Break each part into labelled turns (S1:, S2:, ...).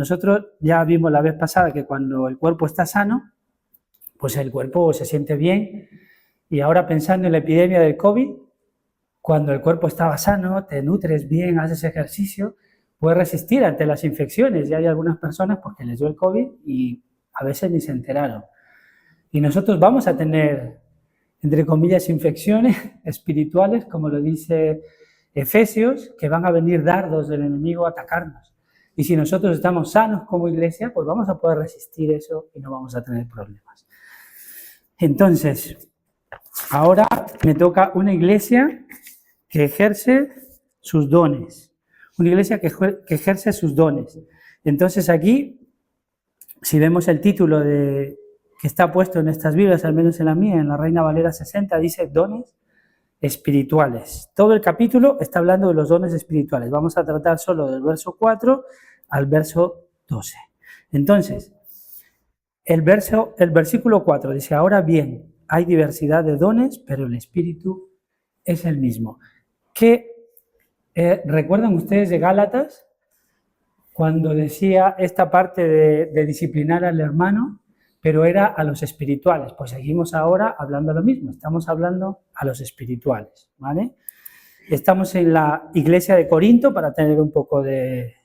S1: Nosotros ya vimos la vez pasada que cuando el cuerpo está sano, pues el cuerpo se siente bien. Y ahora pensando en la epidemia del COVID, cuando el cuerpo estaba sano, te nutres bien, haces ejercicio, puedes resistir ante las infecciones. Y hay algunas personas pues, que les dio el COVID y a veces ni se enteraron. Y nosotros vamos a tener, entre comillas, infecciones espirituales, como lo dice Efesios, que van a venir dardos del enemigo a atacarnos. Y si nosotros estamos sanos como iglesia, pues vamos a poder resistir eso y no vamos a tener problemas. Entonces, ahora me toca una iglesia que ejerce sus dones. Una iglesia que ejerce sus dones. Entonces aquí, si vemos el título que está puesto en estas Biblias, al menos en la mía, en la Reina Valera 60, dice dones espirituales. Todo el capítulo está hablando de los dones espirituales. Vamos a tratar solo del verso 4 al verso 12. Entonces, el versículo 4 dice, ahora bien, hay diversidad de dones, pero el Espíritu es el mismo. ¿Recuerdan ustedes de Gálatas? Cuando decía esta parte de disciplinar al hermano, pero era a los espirituales. Pues seguimos ahora hablando lo mismo, estamos hablando a los espirituales, ¿vale? Estamos en la iglesia de Corinto, para tener un poco de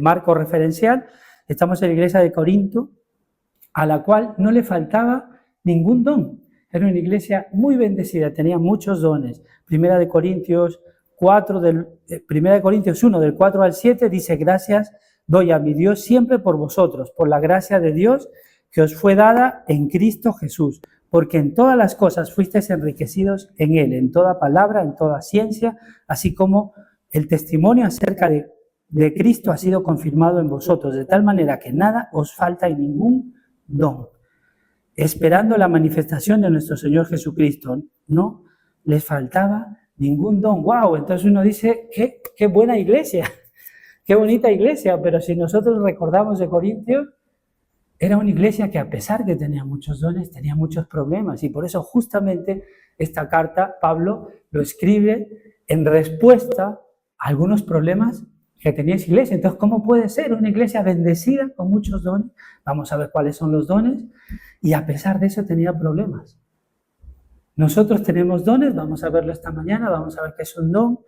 S1: marco referencial. Estamos en la iglesia de Corinto, a la cual no le faltaba ningún don. Era una iglesia muy bendecida, tenía muchos dones. Primera de Corintios 1, del 4 al 7, dice, gracias doy a mi Dios siempre por vosotros, por la gracia de Dios que os fue dada en Cristo Jesús, porque en todas las cosas fuisteis enriquecidos en Él, en toda palabra, en toda ciencia, así como el testimonio acerca de Cristo ha sido confirmado en vosotros, de tal manera que nada os falta en ningún don, esperando la manifestación de nuestro Señor Jesucristo. No les faltaba ningún don. ¡Wow! Entonces uno dice, qué buena iglesia, qué bonita iglesia, pero si nosotros recordamos de Corintios, era una iglesia que a pesar de que tenía muchos dones, tenía muchos problemas, y por eso justamente esta carta Pablo lo escribe en respuesta a algunos problemas que tenía esa iglesia. Entonces, ¿cómo puede ser una iglesia bendecida con muchos dones? Vamos a ver cuáles son los dones, y a pesar de eso tenía problemas. Nosotros tenemos dones, vamos a verlo esta mañana, vamos a ver qué es un don,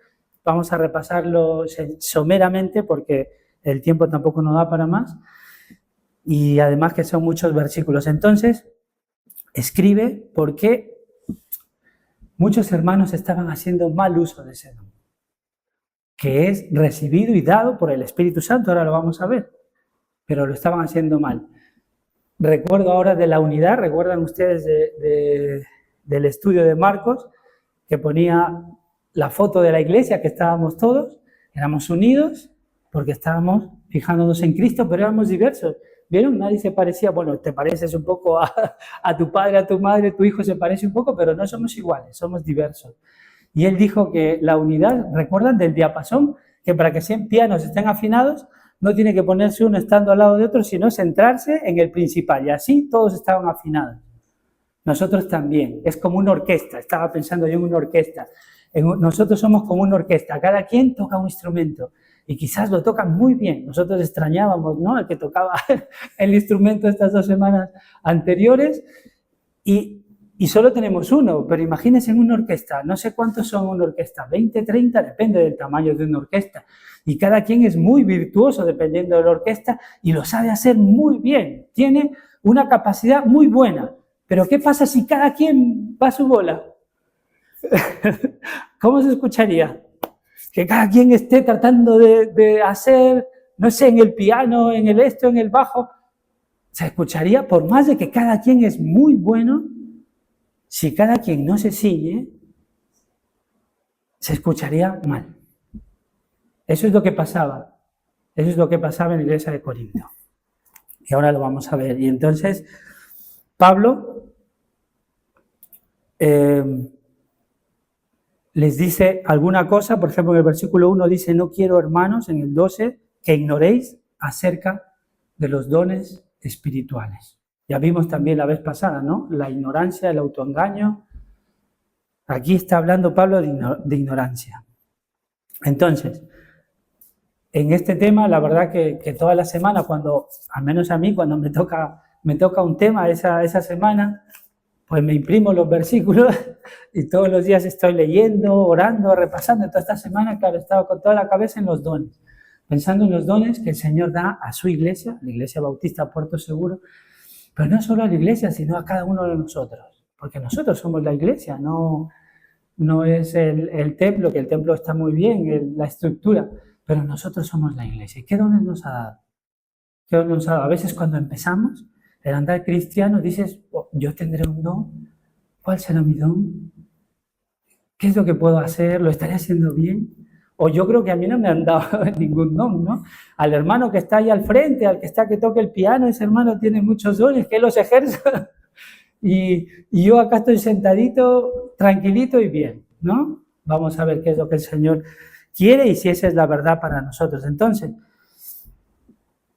S1: vamos a repasarlo someramente porque el tiempo tampoco nos da para más, y además que son muchos versículos. Entonces, escribe por qué muchos hermanos estaban haciendo mal uso de ese don, que es recibido y dado por el Espíritu Santo, ahora lo vamos a ver, pero lo estaban haciendo mal. Recuerdo ahora de la unidad, ¿recuerdan ustedes del estudio de Marcos, que ponía la foto de la iglesia, que estábamos todos, éramos unidos, porque estábamos fijándonos en Cristo, pero éramos diversos? ¿Vieron? Nadie se parecía, bueno, te pareces un poco a tu padre, a tu madre, tu hijo se parece un poco, pero no somos iguales, somos diversos. Y él dijo que la unidad, ¿recuerdan del diapasón? Que para que 100 pianos estén afinados, no tiene que ponerse uno estando al lado de otro, sino centrarse en el principal, y así todos estaban afinados. Nosotros también, es como una orquesta, estaba pensando yo en una orquesta. Nosotros somos como una orquesta, cada quien toca un instrumento, y quizás lo tocan muy bien. Nosotros extrañábamos, ¿no?, el que tocaba el instrumento estas 2 semanas anteriores, y solo tenemos uno, pero imagínense en una orquesta, no sé cuántos son una orquesta, 20, 30, depende del tamaño de una orquesta, y cada quien es muy virtuoso dependiendo de la orquesta, y lo sabe hacer muy bien, tiene una capacidad muy buena, pero ¿qué pasa si cada quien va a su bola? ¿Cómo se escucharía? Que cada quien esté tratando de hacer, no sé, en el piano, en el esto, en el bajo. Se escucharía, por más de que cada quien es muy bueno, si cada quien no se ciñe, se escucharía mal. Eso es lo que pasaba. Eso es lo que pasaba en la iglesia de Corinto. Y ahora lo vamos a ver. Y entonces, Pablo les dice alguna cosa. Por ejemplo, en el versículo 1 dice, no quiero, hermanos, en el 12, que ignoréis acerca de los dones espirituales. Ya vimos también la vez pasada, ¿no? La ignorancia, el autoengaño. Aquí está hablando Pablo de ignorancia. Entonces, en este tema, la verdad que toda la semana, cuando, al menos a mí, cuando me toca un tema esa semana, pues me imprimo los versículos y todos los días estoy leyendo, orando, repasando. Toda esta semana, claro, he estado con toda la cabeza en los dones, pensando en los dones que el Señor da a su iglesia, la Iglesia Bautista Puerto Seguro, pero no solo a la iglesia, sino a cada uno de nosotros, porque nosotros somos la iglesia, no es el templo, que el templo está muy bien, la estructura, pero nosotros somos la iglesia. ¿Y qué dones nos ha dado? ¿Qué dones nos ha dado? A veces cuando empezamos el andar cristiano dices, oh, yo tendré un don, ¿cuál será mi don? ¿Qué es lo que puedo hacer? ¿Lo estaré haciendo bien? O yo creo que a mí no me han dado ningún don, ¿no? Al hermano que está ahí al frente, al que está que toque el piano, ese hermano tiene muchos dones, que los ejerza. Y yo acá estoy sentadito, tranquilito y bien, ¿no? Vamos a ver qué es lo que el Señor quiere y si esa es la verdad para nosotros. Entonces,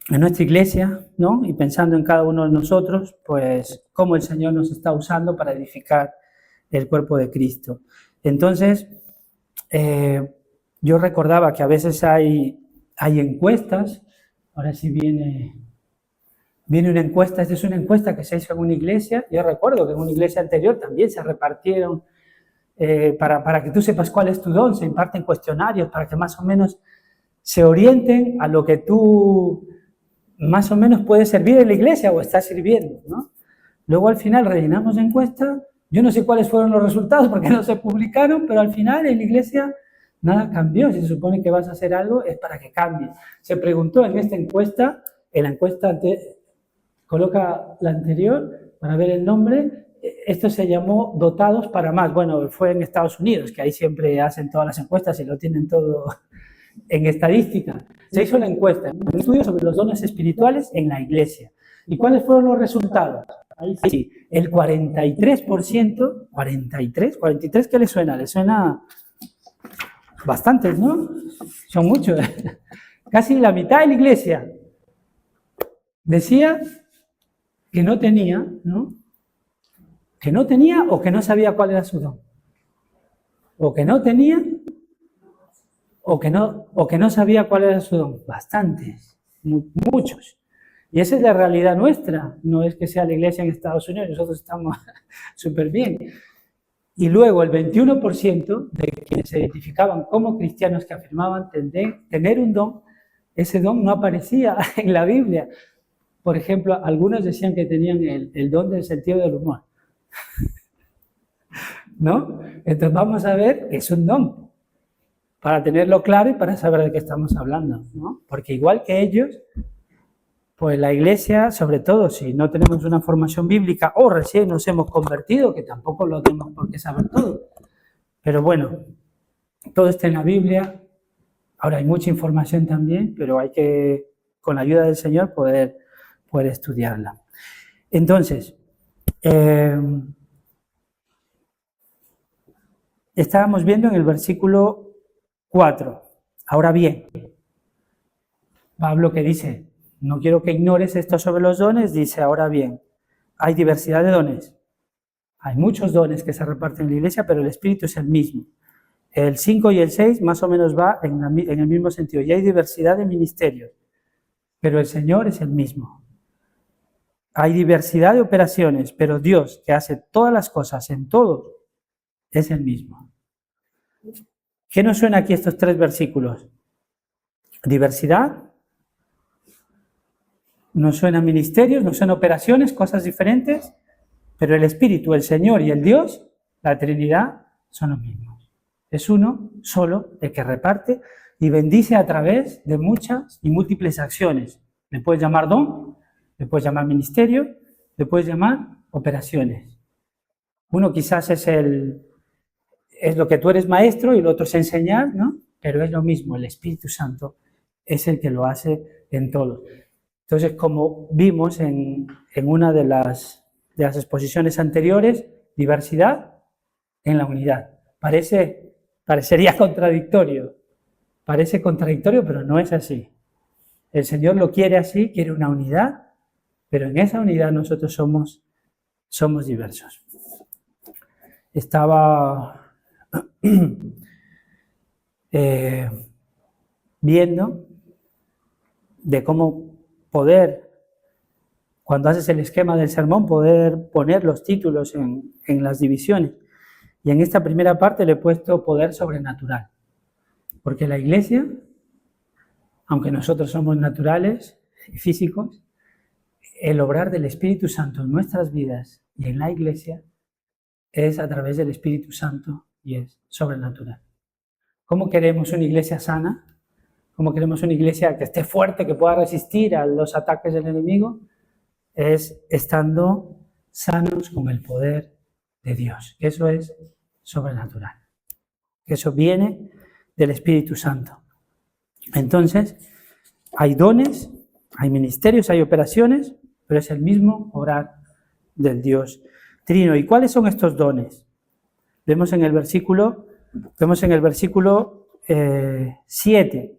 S1: en nuestra iglesia, ¿no? Y pensando en cada uno de nosotros, pues cómo el Señor nos está usando para edificar el cuerpo de Cristo. Entonces, yo recordaba que a veces hay encuestas, ahora sí viene una encuesta, esta es una encuesta que se hizo en una iglesia, yo recuerdo que en una iglesia anterior también se repartieron, para que tú sepas cuál es tu don, se imparten cuestionarios para que más o menos se orienten a lo que tú más o menos puedes servir en la iglesia o estás sirviendo, ¿no? Luego al final rellenamos la encuesta, yo no sé cuáles fueron los resultados porque no se publicaron, pero al final en la iglesia nada cambió. Si se supone que vas a hacer algo es para que cambie. Se preguntó en esta encuesta, coloca la anterior para ver el nombre, esto se llamó Dotados para Más. Bueno, fue en Estados Unidos, que ahí siempre hacen todas las encuestas y lo tienen todo en estadística. Se hizo la encuesta, un estudio sobre los dones espirituales en la iglesia. ¿Y cuáles fueron los resultados? Ahí sí, el 43%, 43, ¿qué le suena? Le suena bastantes, ¿no? Son muchos. Casi la mitad de la iglesia decía que no tenía, ¿no? Que no tenía o que no sabía cuál era su don. O que no tenía o que no sabía cuál era su don. Bastantes, muchos. Y esa es la realidad nuestra. No es que sea la iglesia en Estados Unidos, nosotros estamos súper bien. Y luego el 21% de quienes se identificaban como cristianos que afirmaban tener un don, ese don no aparecía en la Biblia. Por ejemplo, algunos decían que tenían el don del sentido del humor, ¿no? Entonces vamos a ver que es un don, para tenerlo claro y para saber de qué estamos hablando, ¿no? Porque igual que ellos, pues la iglesia, sobre todo si no tenemos una formación bíblica o recién nos hemos convertido, que tampoco lo tenemos por qué saber todo, pero bueno, todo está en la Biblia. Ahora hay mucha información también, pero hay que, con la ayuda del Señor, poder estudiarla. Entonces, estábamos viendo en el versículo 4. Ahora bien, Pablo que dice, no quiero que ignores esto sobre los dones, dice, ahora bien, hay diversidad de dones. Hay muchos dones que se reparten en la iglesia, pero el Espíritu es el mismo. El 5 y el 6 más o menos va en el mismo sentido. Y hay diversidad de ministerios, pero el Señor es el mismo. Hay diversidad de operaciones, pero Dios, que hace todas las cosas en todos, es el mismo. ¿Qué nos suena aquí estos tres versículos? Diversidad, nos suenan ministerios, nos suenan operaciones, cosas diferentes, pero el Espíritu, el Señor y el Dios, la Trinidad, son los mismos. Es uno solo el que reparte y bendice a través de muchas y múltiples acciones. Le puedes llamar don, le puedes llamar ministerio, le puedes llamar operaciones. Uno quizás es lo que tú eres maestro y el otro es enseñar, ¿no? Pero es lo mismo, el Espíritu Santo es el que lo hace en todo. Entonces, como vimos en una de las exposiciones anteriores, diversidad en la unidad. Parecería contradictorio, parece contradictorio, pero no es así. El Señor lo quiere así, quiere una unidad, pero en esa unidad nosotros somos diversos. Estaba viendo de cómo poder, cuando haces el esquema del sermón, poder poner los títulos en las divisiones. Y en esta primera parte le he puesto poder sobrenatural. Porque la Iglesia, aunque nosotros somos naturales y físicos, el obrar del Espíritu Santo en nuestras vidas y en la Iglesia es a través del Espíritu Santo y es sobrenatural. ¿Cómo queremos una iglesia sana? ¿Cómo queremos una iglesia que esté fuerte, que pueda resistir a los ataques del enemigo? Es estando sanos con el poder de Dios. Eso es sobrenatural. Eso viene del Espíritu Santo. Entonces, hay dones, hay ministerios, hay operaciones, pero es el mismo obrar del Dios Trino. ¿Y cuáles son estos dones? Vemos en el versículo 7,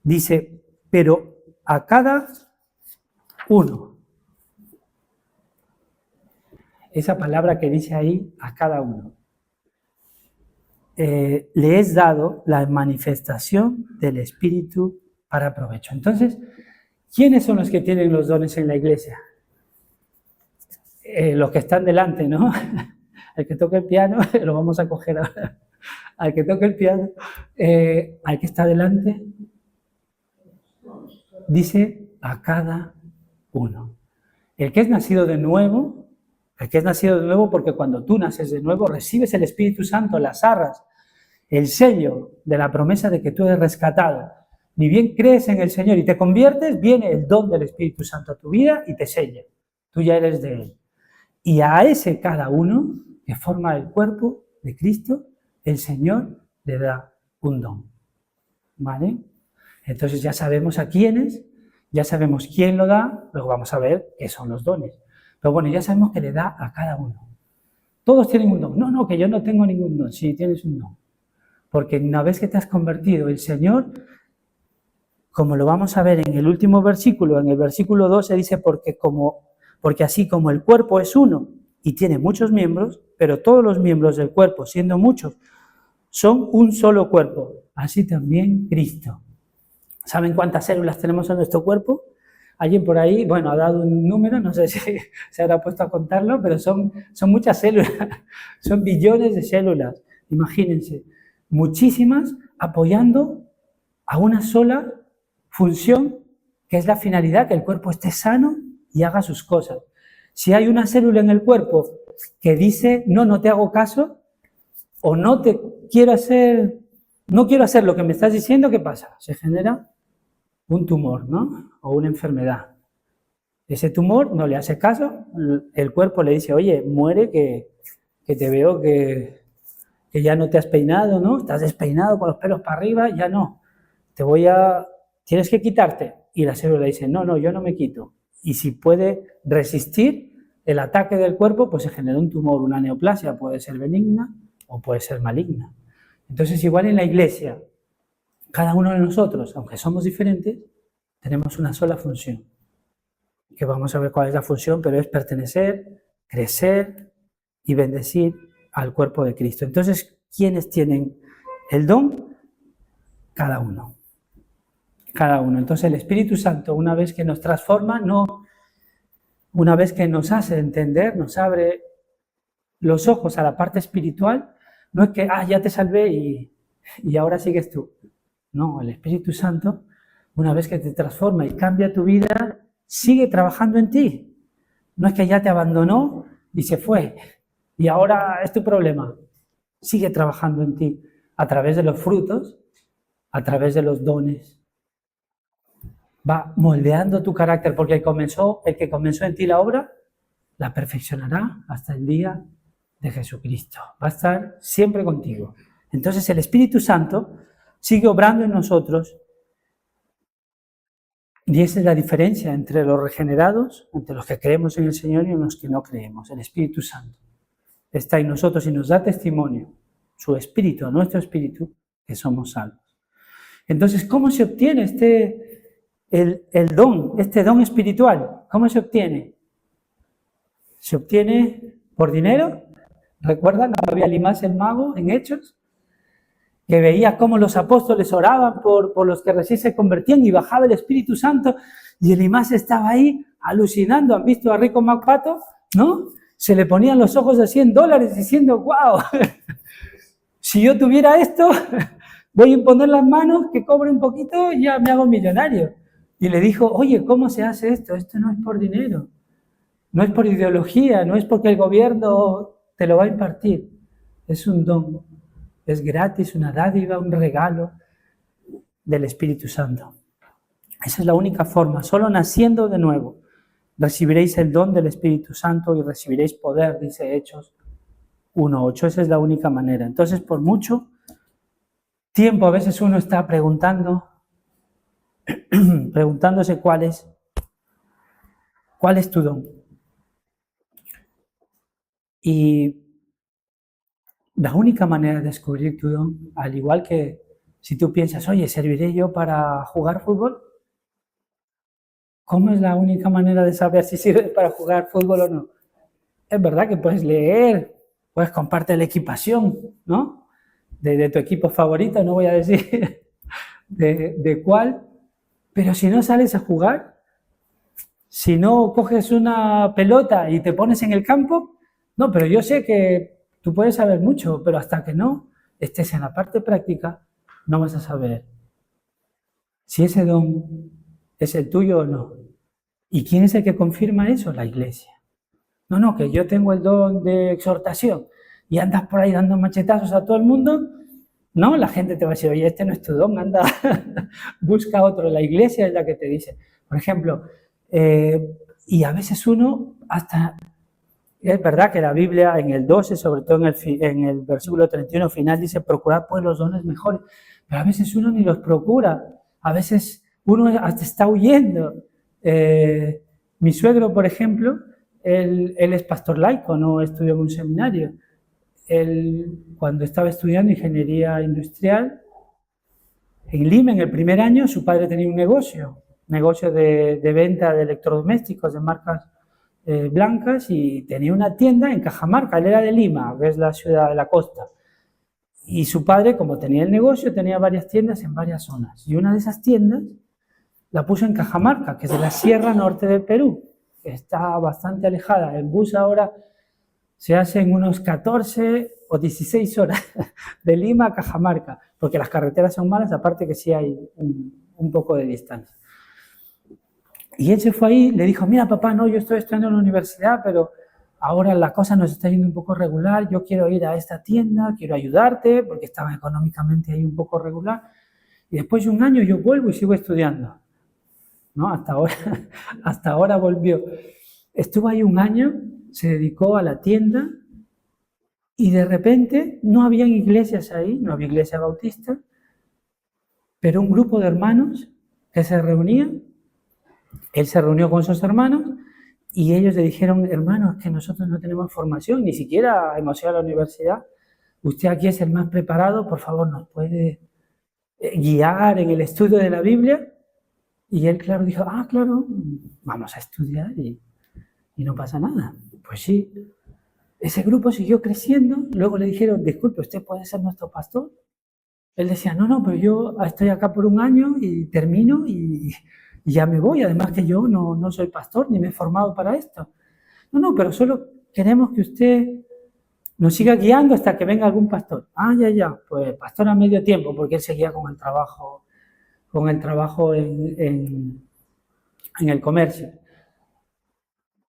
S1: dice, pero a cada uno. Esa palabra que dice ahí, a cada uno. Le es dado la manifestación del Espíritu para provecho. Entonces, ¿quiénes son los que tienen los dones en la iglesia? Los que están delante, ¿no? El que toque el piano, lo vamos a coger ahora. Al que toque el piano, al que está delante, dice a cada uno. El que es nacido de nuevo, porque cuando tú naces de nuevo, recibes el Espíritu Santo, las arras, el sello de la promesa de que tú eres rescatado. Ni bien crees en el Señor y te conviertes, viene el don del Espíritu Santo a tu vida y te sella. Tú ya eres de Él. Y a ese cada uno que forma el cuerpo de Cristo, el Señor le da un don. ¿Vale? Entonces ya sabemos a quiénes, ya sabemos quién lo da, luego vamos a ver qué son los dones. Pero bueno, ya sabemos que le da a cada uno. Todos tienen un don. No, que yo no tengo ningún don. Sí, tienes un don. Porque una vez que te has convertido, el Señor, como lo vamos a ver en el último versículo, en el versículo 12 dice, porque así como el cuerpo es uno y tiene muchos miembros, pero todos los miembros del cuerpo, siendo muchos, son un solo cuerpo. Así también Cristo. ¿Saben cuántas células tenemos en nuestro cuerpo? Alguien por ahí, bueno, ha dado un número, no sé si se habrá puesto a contarlo, pero son muchas células, son billones de células, imagínense, muchísimas apoyando a una sola función, que es la finalidad, que el cuerpo esté sano y haga sus cosas. Si hay una célula en el cuerpo que dice, no te hago caso, o no quiero hacer lo que me estás diciendo, ¿qué pasa? Se genera un tumor, ¿no? O una enfermedad. Ese tumor no le hace caso, el cuerpo le dice, oye, muere que te veo que ya no te has peinado, ¿no? Estás despeinado con los pelos para arriba, ya no. Tienes que quitarte. Y la célula dice, no, yo no me quito. Y si puede resistir el ataque del cuerpo, pues se genera un tumor, una neoplasia, puede ser benigna o puede ser maligna. Entonces, igual en la iglesia, cada uno de nosotros, aunque somos diferentes, tenemos una sola función. Que vamos a ver cuál es la función, pero es pertenecer, crecer y bendecir al cuerpo de Cristo. Entonces, ¿quiénes tienen el don? Cada uno. Cada uno. Entonces, el Espíritu Santo, una vez que nos transforma, una vez que nos hace entender, nos abre los ojos a la parte espiritual, no es que, ya te salvé y ahora sigues tú. No, el Espíritu Santo, una vez que te transforma y cambia tu vida, sigue trabajando en ti. No es que ya te abandonó y se fue y ahora es tu problema. Sigue trabajando en ti a través de los frutos, a través de los dones. Va moldeando tu carácter, porque el que comenzó en ti la obra, la perfeccionará hasta el día de Jesucristo. Va a estar siempre contigo. Entonces el Espíritu Santo sigue obrando en nosotros, y esa es la diferencia entre los regenerados, entre los que creemos en el Señor y los que no creemos. El Espíritu Santo está en nosotros y nos da testimonio, su Espíritu, nuestro Espíritu, que somos salvos. Entonces, ¿cómo se obtiene este don espiritual? ¿Cómo se obtiene? ¿Se obtiene por dinero? ¿Recuerdan? Había Elimás el mago en Hechos, que veía cómo los apóstoles oraban por los que recién se convertían y bajaba el Espíritu Santo, y el imán estaba ahí alucinando. ¿Han visto a Rico McPato? ¿No? Se le ponían los ojos de $100 diciendo, wow, si yo tuviera esto, voy a imponer las manos, que cobre un poquito y ya me hago millonario. Y le dijo, oye, ¿cómo se hace esto? Esto no es por dinero, no es por ideología, no es porque el gobierno te lo va a impartir. Es un don, es gratis, una dádiva, un regalo del Espíritu Santo. Esa es la única forma, solo naciendo de nuevo recibiréis el don del Espíritu Santo y recibiréis poder, dice Hechos 1:8. Esa es la única manera. Entonces, por mucho tiempo a veces uno está preguntándose cuál es tu don. Y la única manera de descubrir tu don, al igual que si tú piensas, oye, ¿serviré yo para jugar fútbol? ¿Cómo es la única manera de saber si sirve para jugar fútbol o no? Es verdad que puedes leer, puedes compartir la equipación, ¿no? De tu equipo favorito, no voy a decir de cuál, pero si no sales a jugar, si no coges una pelota y te pones en el campo, no, pero yo sé que tú puedes saber mucho, pero hasta que no estés en la parte práctica, no vas a saber si ese don es el tuyo o no. ¿Y quién es el que confirma eso? La Iglesia. No, que yo tengo el don de exhortación y andas por ahí dando machetazos a todo el mundo, no, la gente te va a decir, oye, este no es tu don, anda, busca otro. La Iglesia es la que te dice. Por ejemplo, y a veces uno hasta, es verdad que la Biblia en el 12, sobre todo en el versículo 31 final, dice, procurad pues los dones mejores, pero a veces uno ni los procura, a veces uno hasta está huyendo. Mi suegro, por ejemplo, él es pastor laico, no estudió en un seminario. Él, cuando estaba estudiando ingeniería industrial, en Lima, en el primer año, su padre tenía un negocio de venta de electrodomésticos de marcas blancas, y tenía una tienda en Cajamarca. Él era de Lima, que es la ciudad de la costa. Y su padre, como tenía el negocio, tenía varias tiendas en varias zonas. Y una de esas tiendas la puso en Cajamarca, que es de la Sierra Norte del Perú, que está bastante alejada. El bus ahora se hace en unos 14 o 16 horas de Lima a Cajamarca, porque las carreteras son malas, aparte que sí hay un poco de distancia. Y él se fue ahí, le dijo, mira papá, no, yo estoy estudiando en la universidad, pero ahora la cosa nos está yendo un poco regular, yo quiero ir a esta tienda, quiero ayudarte, porque estaba económicamente ahí un poco regular, y después de un año yo vuelvo y sigo estudiando. ¿No? Hasta ahora volvió. Estuvo ahí un año, se dedicó a la tienda, y de repente no habían iglesias ahí, no había iglesia bautista, pero un grupo de hermanos que se reunían, él se reunió con sus hermanos y ellos le dijeron, hermanos, que nosotros no tenemos formación, ni siquiera hemos ido a la universidad, usted aquí es el más preparado, por favor, ¿nos puede guiar en el estudio de la Biblia? Y él, claro, dijo, claro, vamos a estudiar y no pasa nada. Pues sí, ese grupo siguió creciendo, luego le dijeron, disculpe, ¿usted puede ser nuestro pastor? Él decía, no, pero yo estoy acá por un año y termino y ya me voy, además que yo no soy pastor ni me he formado para esto. No, pero solo queremos que usted nos siga guiando hasta que venga algún pastor. Ya, pues pastor a medio tiempo, porque él seguía con el trabajo en el comercio.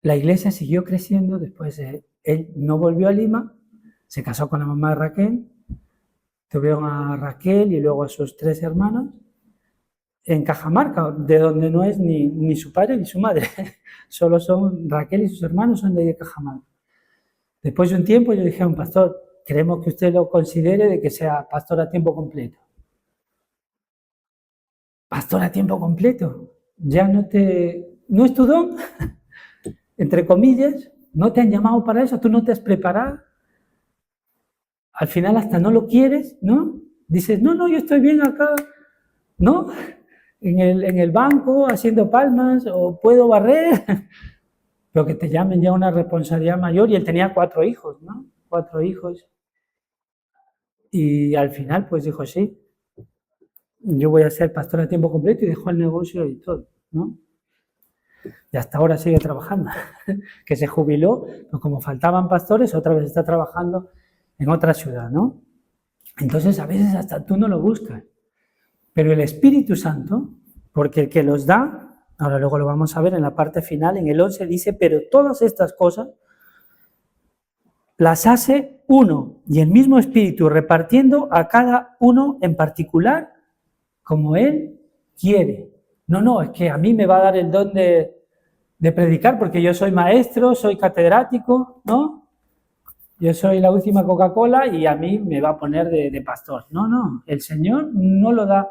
S1: La iglesia siguió creciendo, después él no volvió a Lima, se casó con la mamá de Raquel, tuvieron a Raquel y luego a sus 3 hermanos, en Cajamarca, de donde no es ni su padre ni su madre, solo son Raquel y sus hermanos, son de Cajamarca. Después de un tiempo ellos dijeron, pastor, queremos que usted lo considere de que sea pastor a tiempo completo. Pastor a tiempo completo, ya no es tu don, entre comillas, no te han llamado para eso, tú no te has preparado, al final hasta no lo quieres, ¿no? Dices, no, yo estoy bien acá, ¿no? En el banco haciendo palmas, o puedo barrer, pero que te llamen ya a una responsabilidad mayor. Y él tenía 4 hijos, ¿no? 4 hijos. Y al final, pues dijo, sí, yo voy a ser pastor a tiempo completo, y dejó el negocio y todo, ¿no? Y hasta ahora sigue trabajando, que se jubiló, pues como faltaban pastores, otra vez está trabajando en otra ciudad, ¿no? Entonces a veces hasta tú no lo buscas, pero el Espíritu Santo, porque el que los da, ahora luego lo vamos a ver en la parte final, en el 11 dice, pero todas estas cosas las hace uno y el mismo Espíritu, repartiendo a cada uno en particular como Él quiere. No, es que a mí me va a dar el don de predicar porque yo soy maestro, soy catedrático, ¿no? Yo soy la última Coca-Cola y a mí me va a poner de pastor. No, el Señor no lo da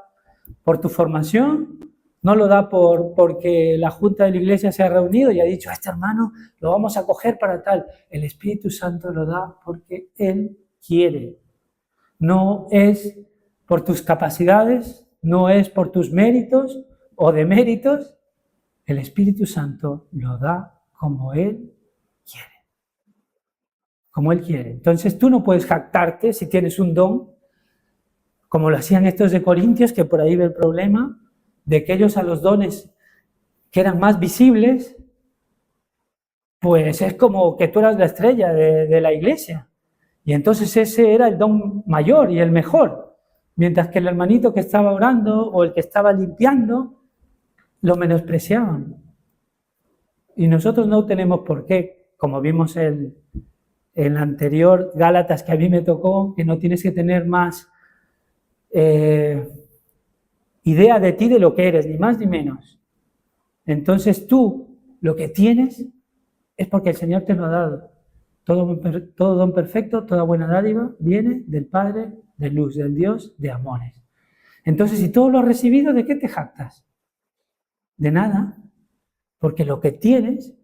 S1: por tu formación, no lo da porque la junta de la iglesia se ha reunido y ha dicho, a este hermano lo vamos a coger para tal. El Espíritu Santo lo da porque Él quiere. No es por tus capacidades, no es por tus méritos o deméritos. El Espíritu Santo lo da como Él quiere. Como Él quiere. Entonces tú no puedes jactarte si tienes un don, como lo hacían estos de Corintios, que por ahí ve el problema, de que ellos a los dones que eran más visibles, pues es como que tú eras la estrella de la iglesia. Y entonces ese era el don mayor y el mejor. Mientras que el hermanito que estaba orando o el que estaba limpiando, lo menospreciaban. Y nosotros no tenemos por qué, como vimos en el anterior Gálatas que a mí me tocó, que no tienes que tener más idea de ti de lo que eres, ni más ni menos. Entonces tú lo que tienes es porque el Señor te lo ha dado. Todo don perfecto, toda buena dádiva viene del Padre de luz, del Dios de amores. Entonces, si todo lo has recibido, ¿de qué te jactas? De nada, porque lo que tienes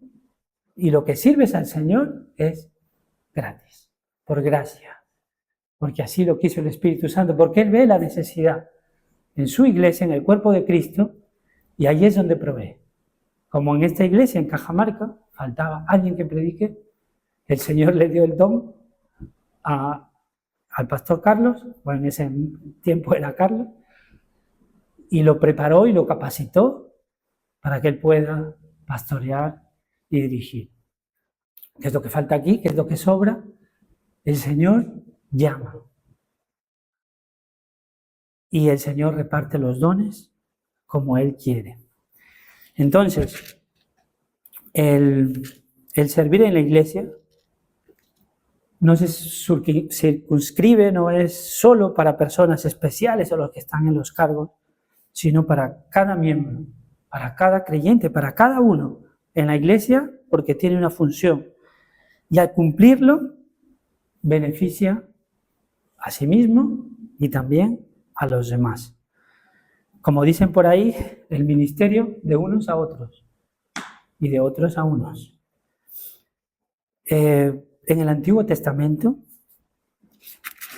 S1: y lo que sirves al Señor es gratis, por gracia, porque así lo quiso el Espíritu Santo, porque Él ve la necesidad en su iglesia, en el cuerpo de Cristo, y ahí es donde provee. Como en esta iglesia, en Cajamarca, faltaba alguien que predique, el Señor le dio el don al pastor Carlos, bueno, en ese tiempo era Carlos, y lo preparó y lo capacitó para que él pueda pastorear y dirigir. ¿Qué es lo que falta aquí? ¿Qué es lo que sobra? El Señor llama. Y el Señor reparte los dones como Él quiere. Entonces, el servir en la iglesia no se circunscribe, no es solo para personas especiales o los que están en los cargos, sino para cada miembro, para cada creyente, para cada uno en la iglesia, porque tiene una función. Y al cumplirlo, beneficia a sí mismo y también a los demás. Como dicen por ahí, el ministerio de unos a otros y de otros a unos. En el Antiguo Testamento,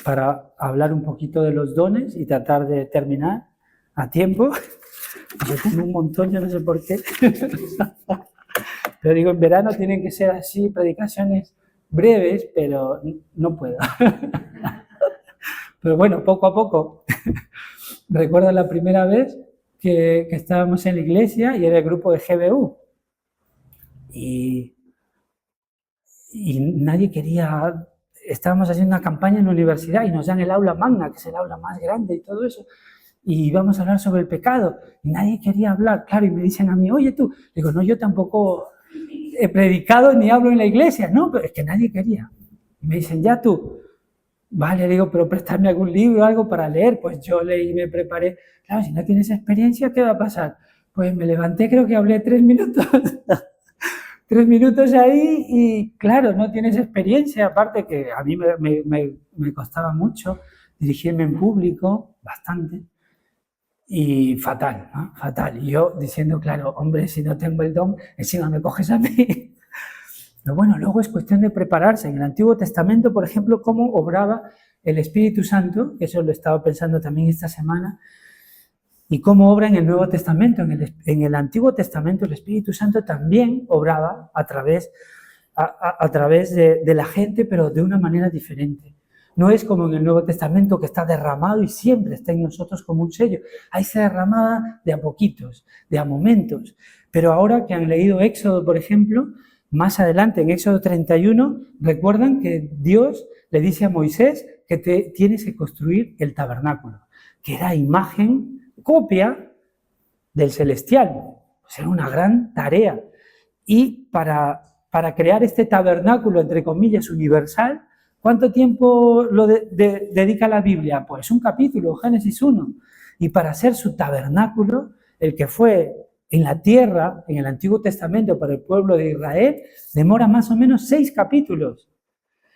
S1: para hablar un poquito de los dones y tratar de terminar a tiempo, yo tengo un montón, yo no sé por qué, pero digo, en verano tienen que ser así, predicaciones breves, pero no puedo. Pero bueno, poco a poco. Recuerdo la primera vez que estábamos en la iglesia y era el grupo de GBU. Y nadie quería, estábamos haciendo una campaña en la universidad y nos dan el aula magna, que es el aula más grande y todo eso, y íbamos a hablar sobre el pecado, y nadie quería hablar, claro, y me dicen a mí, oye tú, digo, no, yo tampoco he predicado ni hablo en la iglesia, no, pero es que nadie quería. Y me dicen, ya tú, vale, digo, pero prestarme algún libro o algo para leer, pues yo leí y me preparé, claro, si no tienes experiencia, ¿qué va a pasar? Pues me levanté, creo que hablé 3 minutos. 3 minutos ahí y claro, no tienes experiencia, aparte que a mí me costaba mucho dirigirme en público, bastante, y fatal, ¿no? Fatal. Y yo diciendo, claro, hombre, si no tengo el don, encima me coges a mí. Pero bueno, luego es cuestión de prepararse. En el Antiguo Testamento, por ejemplo, cómo obraba el Espíritu Santo, que eso lo estaba pensando también esta semana, y cómo obra en el Nuevo Testamento. En el Antiguo Testamento el Espíritu Santo también obraba a través de la gente, pero de una manera diferente. No es como en el Nuevo Testamento que está derramado y siempre está en nosotros como un sello. Ahí se derramaba de a poquitos, de a momentos. Pero ahora que han leído Éxodo, por ejemplo, más adelante en Éxodo 31, recuerdan que Dios le dice a Moisés que tienes que construir el tabernáculo, que era imagen, copia del celestial. O sea, una gran tarea. Y para crear este tabernáculo, entre comillas, universal, ¿cuánto tiempo lo dedica la Biblia? Pues un capítulo, Génesis 1. Y para hacer su tabernáculo, el que fue en la tierra, en el Antiguo Testamento, para el pueblo de Israel, demora más o menos 6 capítulos.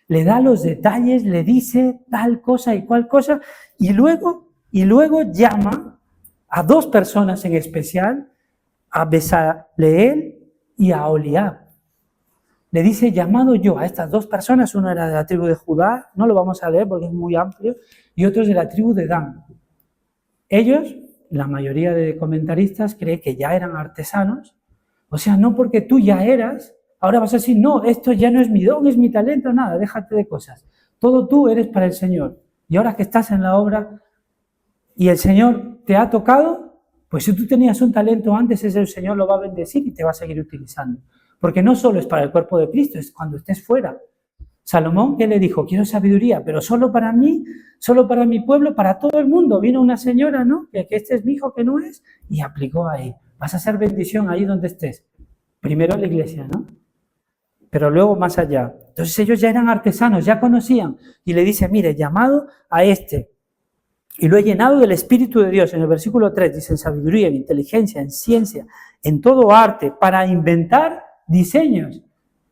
S1: Le da los detalles, le dice tal cosa y cual cosa, y luego llama a 2 personas en especial, a Bezaleel y a Aholiab. Le dice, llamado yo a estas 2 personas, uno era de la tribu de Judá, no lo vamos a leer porque es muy amplio, y otro es de la tribu de Dan. Ellos, la mayoría de comentaristas, creen que ya eran artesanos, o sea, no porque tú ya eras, ahora vas a decir, no, esto ya no es mi don, es mi talento, nada, déjate de cosas. Todo tú eres para el Señor. Y ahora que estás en la obra y el Señor te ha tocado, pues si tú tenías un talento antes, ese el Señor lo va a bendecir y te va a seguir utilizando. Porque no solo es para el cuerpo de Cristo, es cuando estés fuera. Salomón, ¿qué le dijo? Quiero sabiduría, pero solo para mí, solo para mi pueblo, para todo el mundo. Vino una señora, ¿no? Que este es mi hijo, que no es, y aplicó ahí. Vas a hacer bendición ahí donde estés. Primero en la iglesia, ¿no? Pero luego más allá. Entonces ellos ya eran artesanos, ya conocían. Y le dice, mire, llamado a este, y lo he llenado del Espíritu de Dios. En el versículo 3 dice, en sabiduría, en inteligencia, en ciencia, en todo arte, para inventar diseños.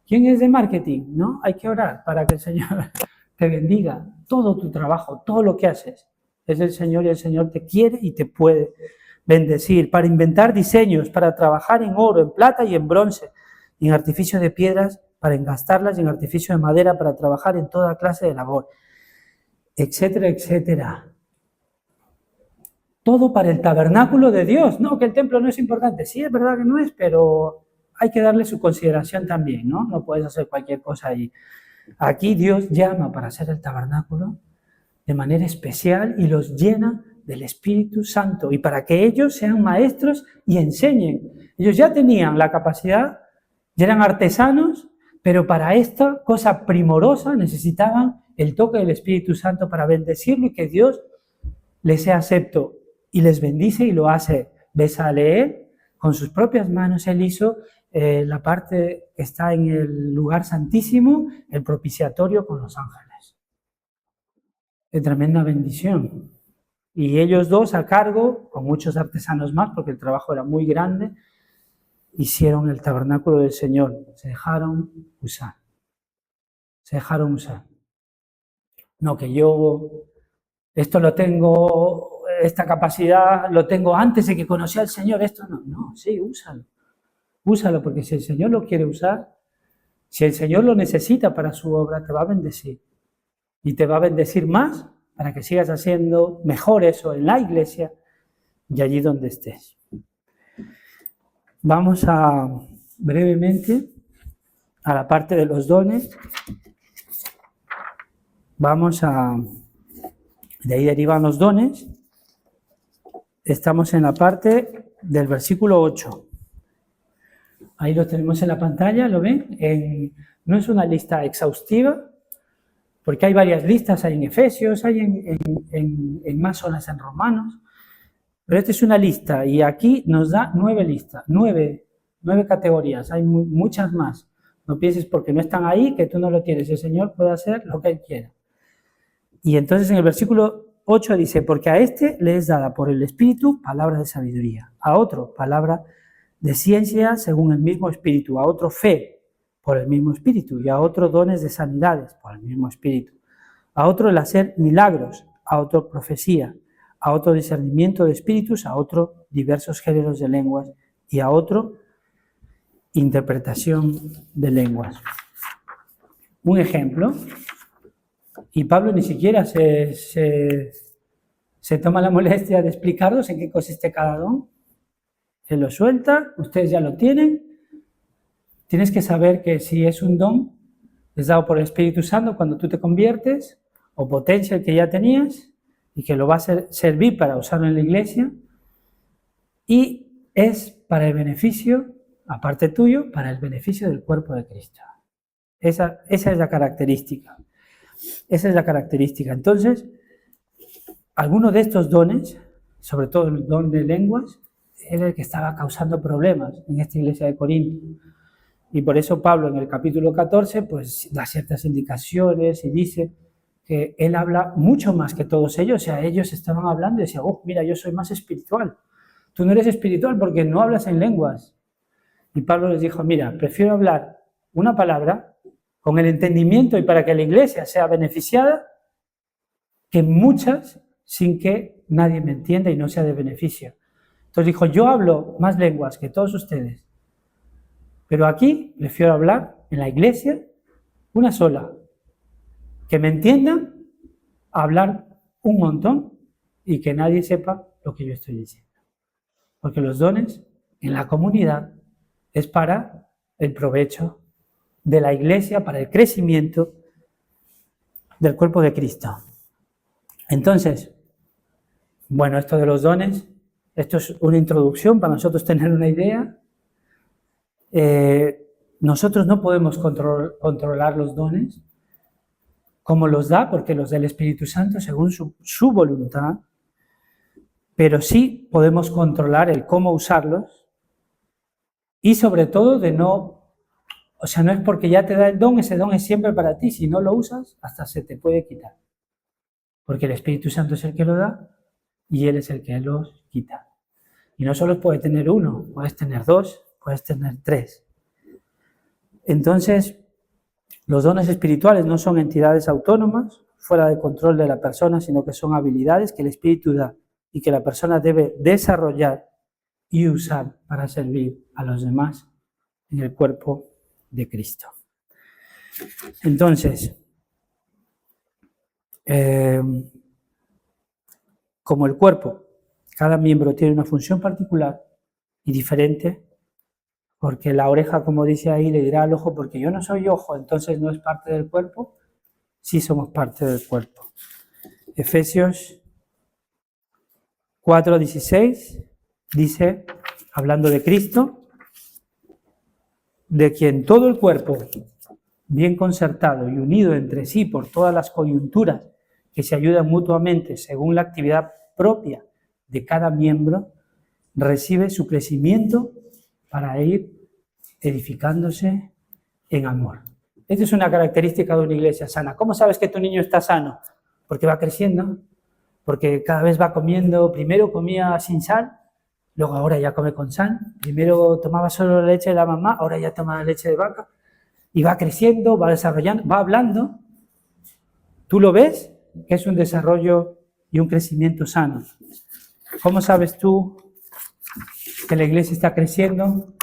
S1: ¿Quién es de marketing? ¿No? Hay que orar para que el Señor te bendiga. Todo tu trabajo, todo lo que haces, es el Señor y el Señor te quiere y te puede bendecir. Para inventar diseños, para trabajar en oro, en plata y en bronce, en artificio de piedras, para engastarlas y en artificio de madera, para trabajar en toda clase de labor, etcétera, etcétera. Todo para el tabernáculo de Dios. No, que el templo no es importante. Sí, es verdad que no es, pero hay que darle su consideración también, ¿no? No puedes hacer cualquier cosa allí. Aquí Dios llama para hacer el tabernáculo de manera especial y los llena del Espíritu Santo y para que ellos sean maestros y enseñen. Ellos ya tenían la capacidad, ya eran artesanos, pero para esta cosa primorosa necesitaban el toque del Espíritu Santo para bendecirlo y que Dios les sea acepto y les bendice y lo hace. Bezaleel, con sus propias manos, él hizo la parte que está en el lugar santísimo, el propiciatorio con los ángeles. De tremenda bendición. Y ellos 2 a cargo, con muchos artesanos más, porque el trabajo era muy grande, hicieron el tabernáculo del Señor. Se dejaron usar. Se dejaron usar. No que yo esto lo tengo, esta capacidad lo tengo antes de que conocía al Señor, esto no, sí, úsalo. Úsalo, porque si el Señor lo quiere usar, si el Señor lo necesita para su obra, te va a bendecir. Y te va a bendecir más para que sigas haciendo mejor eso en la iglesia y allí donde estés. Vamos a brevemente a la parte de los dones. De ahí derivan los dones. Estamos en la parte del versículo 8. Ahí lo tenemos en la pantalla, ¿lo ven? No es una lista exhaustiva, porque hay varias listas, hay en Efesios, hay en más zonas en Romanos, pero esta es una lista y aquí nos da 9 listas, 9 categorías, hay muchas más. No pienses porque no están ahí que tú no lo tienes, el Señor puede hacer lo que Él quiera. Y entonces en el versículo 8 dice, porque a este le es dada por el Espíritu palabra de sabiduría, a otro palabra de ciencia según el mismo Espíritu, a otro fe por el mismo Espíritu y a otro dones de sanidades por el mismo Espíritu, a otro el hacer milagros, a otro profecía, a otro discernimiento de espíritus, a otro diversos géneros de lenguas y a otro interpretación de lenguas. Un ejemplo, y Pablo ni siquiera se toma la molestia de explicarnos en qué consiste cada don. Él lo suelta, ustedes ya lo tienen. Tienes que saber que si es un don, es dado por el Espíritu Santo cuando tú te conviertes, o potencia el que ya tenías y que lo va a servir para usarlo en la iglesia, y es para el beneficio, aparte tuyo, para el beneficio del cuerpo de Cristo. Esa es la característica. Esa es la característica. Entonces, algunos de estos dones, sobre todo el don de lenguas, era el que estaba causando problemas en esta iglesia de Corinto. Y por eso Pablo en el capítulo 14 pues da ciertas indicaciones y dice que él habla mucho más que todos ellos. O sea, ellos estaban hablando y decían, oh, mira, yo soy más espiritual. Tú no eres espiritual porque no hablas en lenguas. Y Pablo les dijo, mira, prefiero hablar una palabra con el entendimiento y para que la iglesia sea beneficiada, que muchas sin que nadie me entienda y no sea de beneficio. Entonces dijo, yo hablo más lenguas que todos ustedes, pero aquí prefiero hablar en la iglesia una sola, que me entiendan, hablar un montón y que nadie sepa lo que yo estoy diciendo. Porque los dones en la comunidad es para el provecho de la iglesia, para el crecimiento del cuerpo de Cristo. Entonces, bueno, esto de los dones, esto es una introducción para nosotros tener una idea. Nosotros no podemos controlar los dones como los da, porque los da el Espíritu Santo según su voluntad, pero sí podemos controlar el cómo usarlos y sobre todo de no, o sea, no es porque ya te da el don, ese don es siempre para ti, si no lo usas hasta se te puede quitar, porque el Espíritu Santo es el que lo da y Él es el que los quita. Y no solo puedes tener uno, puedes tener dos, puedes tener tres. Entonces, los dones espirituales no son entidades autónomas, fuera de control de la persona, sino que son habilidades que el Espíritu da y que la persona debe desarrollar y usar para servir a los demás en el cuerpo de Cristo. Entonces, como el cuerpo, cada miembro tiene una función particular y diferente, porque la oreja, como dice ahí, le dirá al ojo, porque yo no soy ojo, entonces no es parte del cuerpo, sí somos parte del cuerpo. Efesios 4:16 dice, hablando de Cristo, de quien todo el cuerpo, bien concertado y unido entre sí por todas las coyunturas que se ayudan mutuamente según la actividad propia de cada miembro, recibe su crecimiento para ir edificándose en amor. Esta es una característica de una iglesia sana. ¿Cómo sabes que tu niño está sano? Porque va creciendo, porque cada vez va comiendo, primero comía sin sal, luego ahora ya come con sal, primero tomaba solo la leche de la mamá, ahora ya toma la leche de vaca, y va creciendo, va desarrollando, va hablando. ¿Tú lo ves? Que es un desarrollo y un crecimiento sano. ¿Cómo sabes tú que la iglesia está creciendo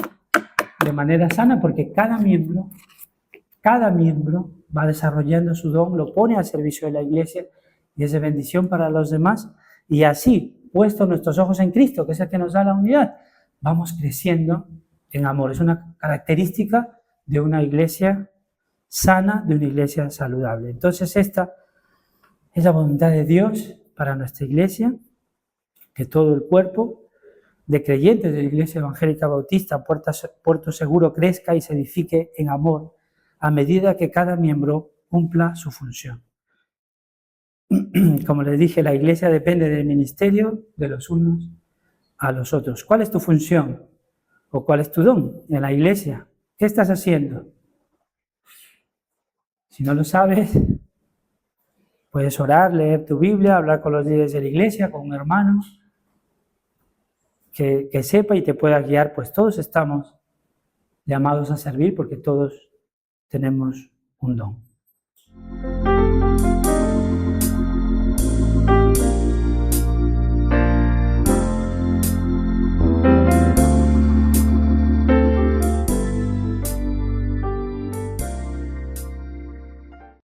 S1: de manera sana? Porque cada miembro va desarrollando su don, lo pone al servicio de la iglesia y es de bendición para los demás. Y así, puestos nuestros ojos en Cristo, que es el que nos da la unidad, vamos creciendo en amor. Es una característica de una iglesia sana, de una iglesia saludable. Entonces esta es la voluntad de Dios para nuestra iglesia, que todo el cuerpo de creyentes de la Iglesia Evangélica Bautista Puerto Seguro crezca y se edifique en amor a medida que cada miembro cumpla su función. Como les dije, la iglesia depende del ministerio de los unos a los otros. ¿Cuál es tu función? ¿O cuál es tu don en la iglesia? ¿Qué estás haciendo? Si no lo sabes, puedes orar, leer tu Biblia, hablar con los líderes de la iglesia, con hermanos, que sepa y te pueda guiar, pues todos estamos llamados a servir porque todos tenemos un don.